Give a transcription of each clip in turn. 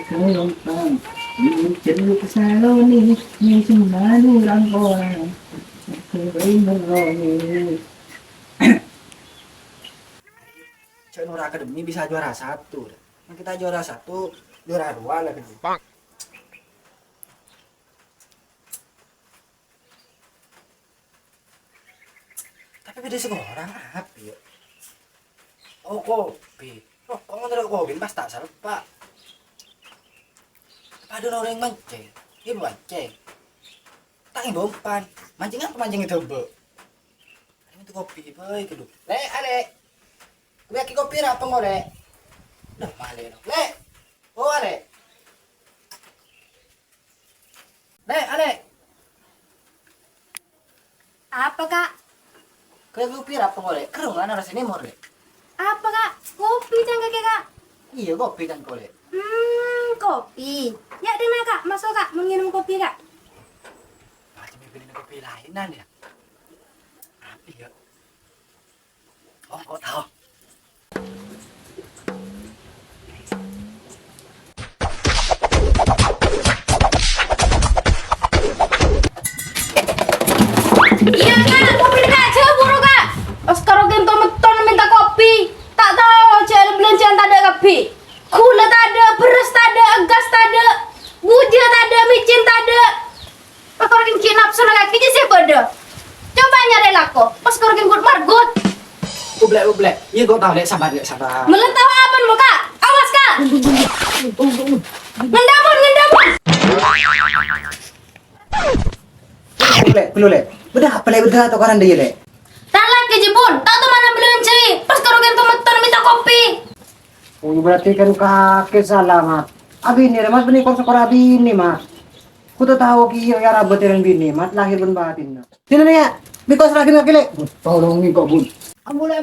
Gelombang muncul ke saloni yang cuma orang orang kering meloni. Cek Nur Academy bisa juara satu. Nah, kita juara satu, juara dua lagi. Tapi beda seorang apa ya? Oh kopi. Oh, kamu tidak kopi pas tak salah pak. Ada orang yang mancing, dia mancing. Tak yang bompan, mancing apa mancing itu be? Ini tuh kopi, baik kedua. Ale, gue yakin kopi apa ngole? Udah male dong, oh ale. Apa kak? Kayak kopi apa ngole? Kerung kan rasanya more. Apa kak? Kopi jangan kak? Iya kopi kan ngole. Kopi. Ya dena kak, masuk kak, mau minum kopi kak? Macam bikin kopi lainan ya? Apa ya? Oh kau tahu? Iya kak, kopi kak, coba buru kak. Sekarang kita meton minta kopi. Tak tahu cari belanjaan tak ada kopi. Gula tak ada, beras tak ada, gas tak ada, gula tak ada, micin tak ada. Sekarang kita nafsu nak kaki je ada. Coba nyari lako. Pas sekarang kita margut. Ublek. Iya kau tahu deh, sabar. Melentah apa mu kak? Awas kak. Ngendamun. Pelule. Bedah atau koran dia le? Tak lagi jebun. Tak tahu mana belanja. Pas sekarang kita meton minta kopi. Oh, berarti kan kakek salah, Mat. Abi ini, Mas, benih kok sekolah abi ini, Mas. Ku tuh tahu ki ya rabot yang bini, Mas, lahir pun batin. Sini nih ya, bikos lagi nggak kile. Tolongin kok, Bun. Ambule.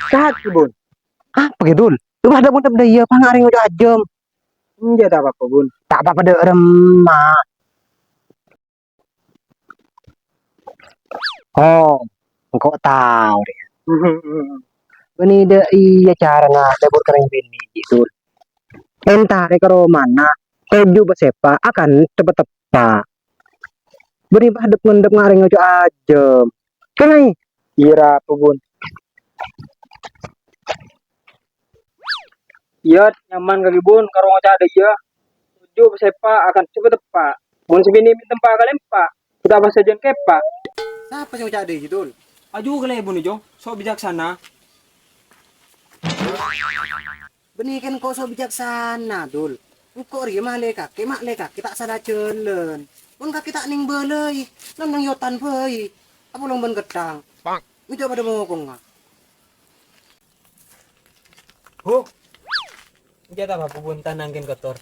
Sehat, Bun. Apa gitu? Lu ada pun ada iya pangaring udah ajem. Enggak ada apa-apa, Bun. Tak apa-apa deh remah. Oh, kok tahu deh. Ini deh iya cara nggak debur kering bini gitu. Entah deh kalau mana keju besepa akan tepat-tepat. Beri hadap ngendep ngaring aja ajem. Kenai? Iya, Bun. Iya, nyaman kali Bun, karo ngaca ada iya. Tujuh besepa akan cepet tepak. Bun sebini tempat kalian pak. Kita apa saja kepak. Siapa yang cari gitu? Aju kali Bun Ijo, so bijaksana. Benih kan kau so bijaksana, Dul. Kok ria mak leka, kita sada celen. Pun kaki tak ning belai, nang yotan beuy. Apa long ben gedang. Pak. Itu pada ngokong ngak. Ho. Jata apa Bun tanangkin kotor.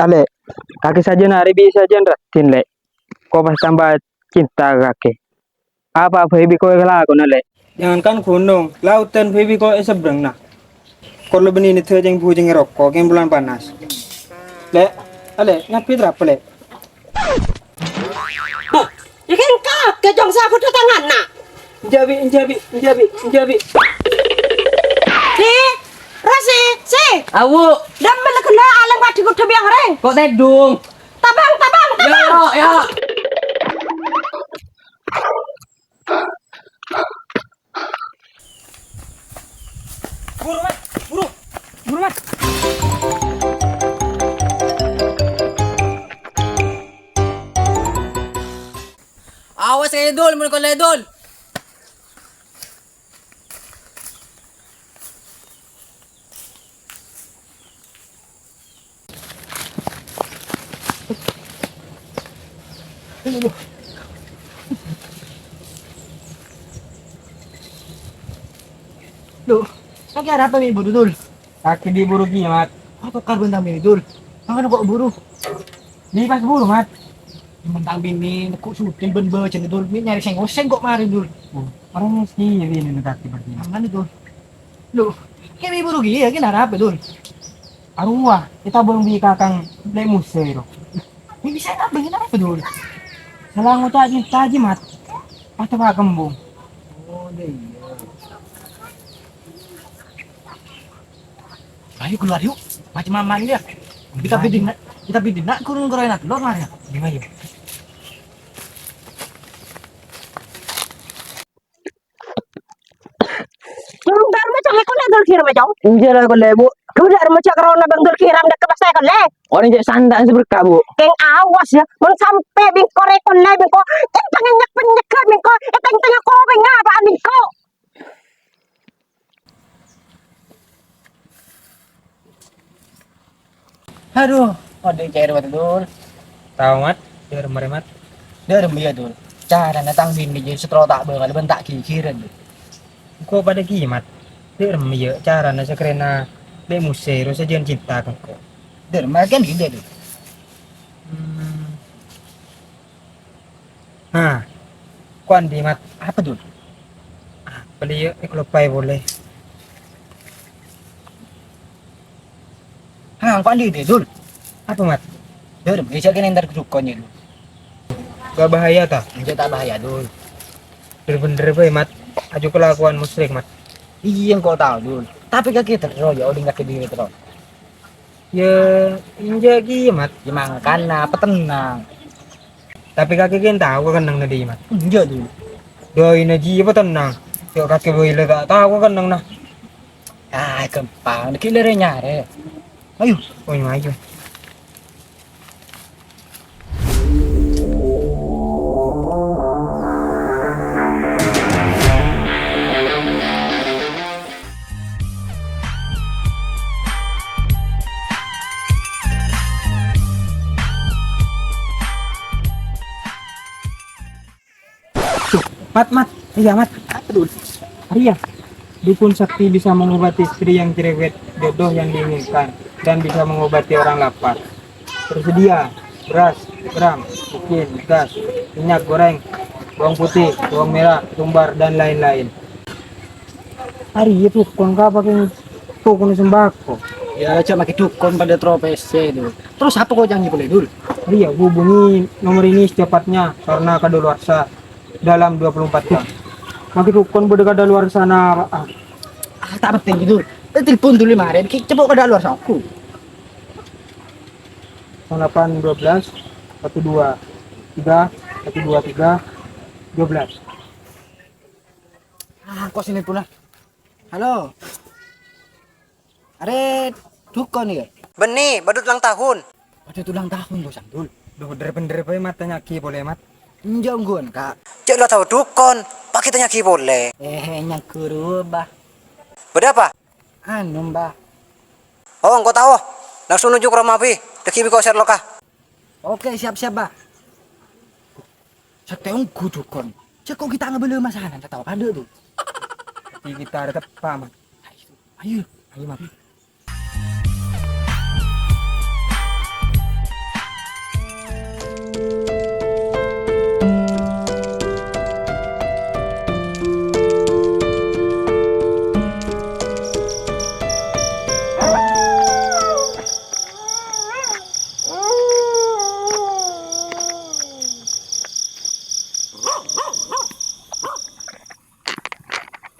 Ale, kaki saja nari bisa saja ratin le. Kau pas tambah cinta kaki. Apa baby kau ngelakuin le? Jangankan gunung, lautan baby kok seberang nah. Kalau benih ini tuh yang bujing rokok, yang bulan panas. Ale, ngapain berapa le? Ya kan kak, kejong sapu di tangan nak. Jabi. Rasi, Awu, dambel kena alang padi kudu biang reng. kok tedung? Tabang. Ya. Buru, Mat. ledol, mau kau ledol. Duh, kaki ada apa nih buru dul? Kaki diburu kiamat. Apa karbon tamin dul? Makanya kok buru? Di pas buru mat. Mentang bini, kok syuting ben-ben cen dul. Ini nyari senggok mari dul. Orangnya sih ini kaki begini. Mana dul? Loh, kayak buru gini ya, kena apa dul? Arwah, kita belum di kakang le musero. Ini bisa apa? Kenapa dul? Salah ngucapin caji mat. Pasti pak kembung. Oh, iya. Ayo keluar yuk, macam mama ini ya. Kita bidin nak kurung kurang nak keluar mari. Gimana yuk? Yung dar macam ko na dul kiram macam. Injera ko lebu. Ku dar macam karena bang dul kiram dak pasai ko le. Orang je sandan seberka bu. Keng awas ya. Mun sampai bingko rekon le bingko. Pengenyak penyekat bingko. Tengah ko benga apa bingko. Aduh, ada cair batu dul. Tahu mat? Biar mat. Dia remia dul. Cara datang bini jadi setro tak bengal bentak kikiran dul. Kau pada kiamat. Dia remia cara nasa kerana le musero sajian cinta kan kau. Dia remia kan gini dul. Nah, kuan di mat. Apa dul? Beli kalau pai boleh. Hang kau andi dul. Apa mat? Dia remia saya kan ntar kesukonnya dul. Gak bahaya tak? Dia tak bahaya dul. Bener-bener bae mat. Aju kelakuan musyrik mat. Iya kau tahu dul. Tapi kaki terus ya, udah kaki diri terus. Ya injak kiamat. Gimana kan? Apa tenang? Tapi kaki kan tahu kan nang nadi mat. Iya dul. Doain aja apa tenang. Yuk kaki boleh gak tahu kan nang nah. Ah, gampang. Kira nyare. Ayo. Oh maju. Mat, iya mat. Apa dul? Iya. Dukun sakti bisa mengobati istri yang cerewet, jodoh yang diinginkan, dan bisa mengobati orang lapar. Tersedia beras, garam, bikin, gas, minyak goreng, bawang putih, bawang merah, tumbar, dan lain-lain. Hari itu kau nggak pakai tukun sembako. Ya, cuma pakai dukun pada tropes dul. Terus apa kau jangan boleh dul? Iya, hubungi nomor ini secepatnya karena kadaluarsa dalam 24 jam. Pakai tukun boleh kadaluarsa sana. Ah, tak penting dul. Telepon dulu kemarin. Coba kau dah luar sama aku. 08 12 12 3 123 12. Ah, kau sini pula. Halo. Are dukun ya? Benih, badut ulang tahun. Pada tulang tahun kau sandul. Duh, bener-bener bae matanya ki boleh mat. Enggak nggon kak. Cek lo tahu dukun. Pakai tanya ki boleh. Yang kerubah. Berapa? Anu mbah. Oh, engkau tahu. Langsung nunjuk rumah Bi. Deki bi kau share lokah. Oke, siap-siap bah. Seteung dukun. Cek kok kita nggak boleh masalah. Tak tahu pada tuh. Tapi kita ada tepat mat. Ayo. Ayo mat.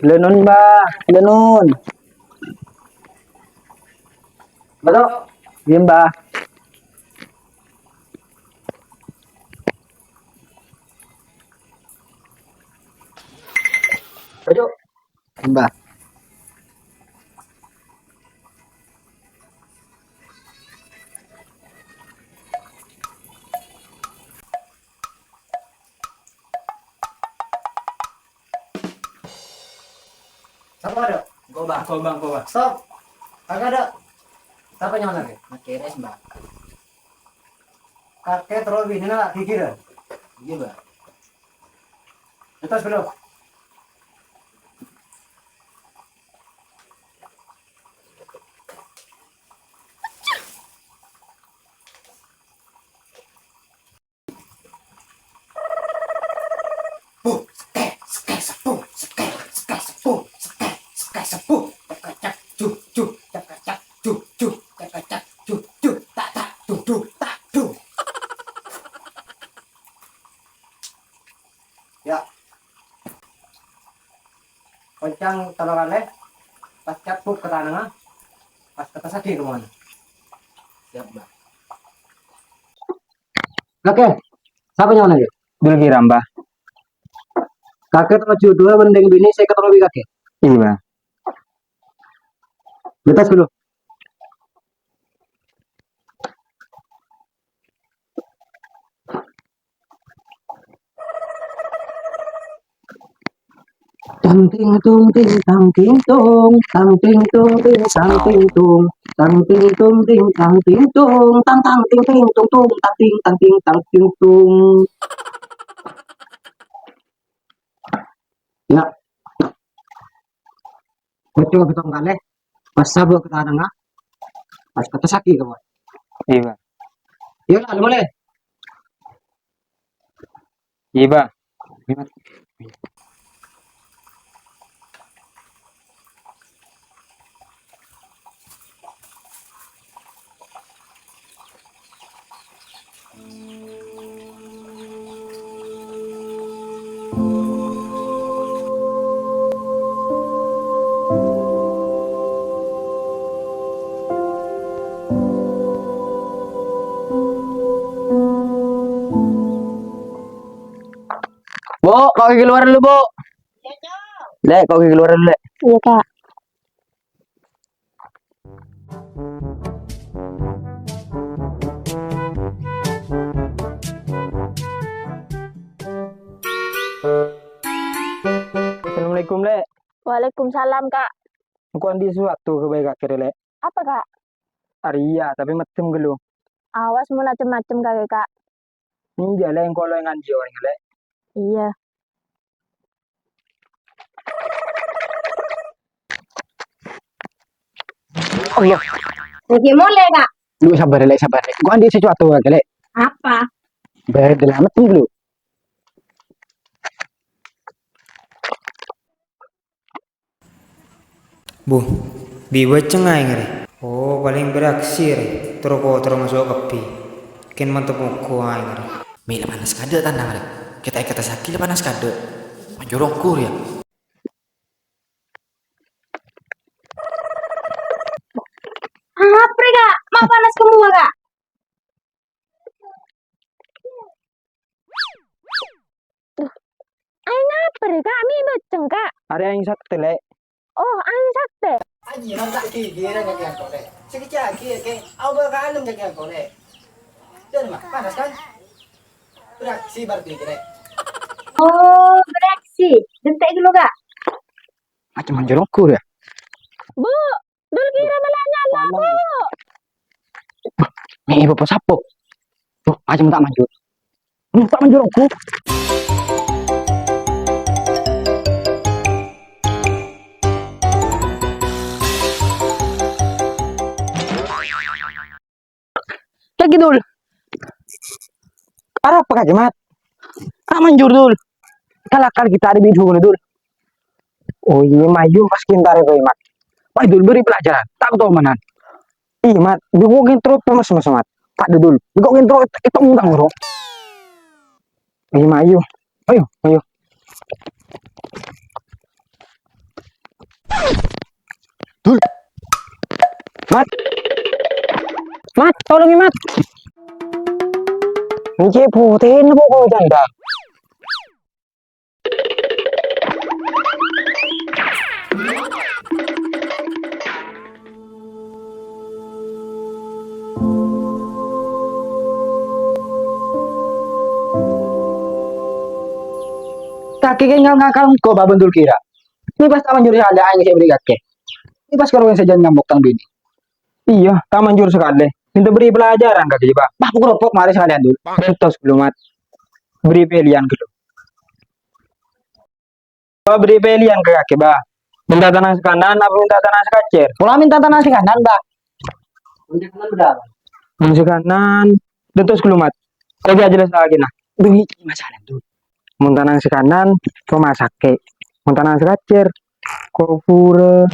Lenun bah, lenun. Betul. Iya mbah. Betul. Mbah. Apa ada? Gobang. Kau bang. Stop. Kagak ada. Siapa yang lagi? Makeres, Mbak. Kakek terlalu ini nak kikir. Iya, Mbak. Atas belum. Ya. Kencang tolokannya. Pas capuk ke tanah. Pas kata sakit kemana? Siap, Mbak. Kakek, siapa yang lagi? Dul kira mbah. Kakek sama dua bendeng bini saya ketemu kakek. Iya bang. Lepas dulu. Tang ting tung ting tang ting tung tang ting tung ting tang ting tung tang ting tung ting tang ting tung tang tang ting ting tung tung tang ting tang ting tang ting tung. Ya, betul betul kali. Pas sabu ke tanah, pas kata sakit kamu. Iya bang. Ya lah, boleh. Iya bang. Bu, kau gigi keluar dulu, Bu. Lek, kau gigi keluar dulu, Lek. Iya, Kak. Assalamualaikum, Lek. Waalaikumsalam, Kak. Aku andi sesuatu ke baik akhirnya, Lek. Apa, Kak? Iya, tapi macam gelu. Awas mau macem-macem kakek, Kak. Ini jalan yang kalau yang anji orang, Lek. Iya. Oh iya, Lagi mulai, Kak. lu sabar Lek, sabar Lek. Gua andi sesuatu kakek Lek. Apa? Bayar dalam dulu. Bu, biwa cengai ngere. Oh, paling beraksi re. Terus masuk kopi. Ken mantep muku ay ngere. Mila panas kada tanah re. Kita kata sakit panas kada. Manjorong kur ya. Apa, Kak? Mau panas kamu, Kak? Ayo apa, Kak? Mi boceng, Kak. Ada yang sakit, Lek. Oh, ayo sakte. Aji tak kira kakek kau le. Sekejap ke. Au berkalem kakek kau le. Dan mak panas kan? Beraksi berarti kira. Oh, beraksi. Dentek dulu, Kak. Macam manjorongku ya. Bu, dulu kira belanja lah, Bu. Nih bapak sapo. Tuh, macam tak manjur. Tak manjorongku. Kayak gitu. Arah apa kakek mat? Tak manjur dul. Kalakal kita ada bidung dul. Oh iya maju pas kintar ya mat. Pak dul beri pelajaran. Tak tahu mana. Iya mat, digogin terus mas mat. Tak dul. Digogin terus itu enggak ngoro. Iya maju. Ayo, ayo. Dul. Mat. Mat, tolongin mat. Ini putih ini pokok janda. Kaki ngakal kau babon dul kira. Ini pas taman juri ada aing saya beri kake. Ini pas kalau yang saja nyambok tang bini. Iya, tak manjur sekali. Minta beri pelajaran kaki, Pak. Bah pukul mari sekalian dulu. Bentos kelumat. Beri pilihan ke lu. Pak beri pilihan ke kaki, Pak. Minta tanah sekanan apa minta tanah sekacir? Pola minta tanah sih kanan, Mbak. Minta kanan berapa? Tanah sekanan. Bentos kelumat. Kau dia jelas lagi nah. Duh, ini masalah tuh. Mun tanah sekanan, kau masak ke. Mun tanah sekacir, kau pura.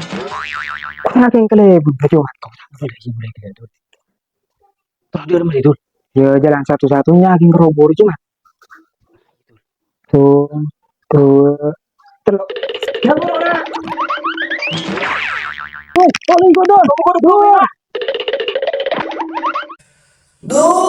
Kau nak yang kelebut baju kau. Boleh sih boleh gitu. Terus dia rumah itu. Ya jalan satu-satunya yang ngerobor cuma. Tuh, tuh, telok. Ya boleh. Paling godon. Duh,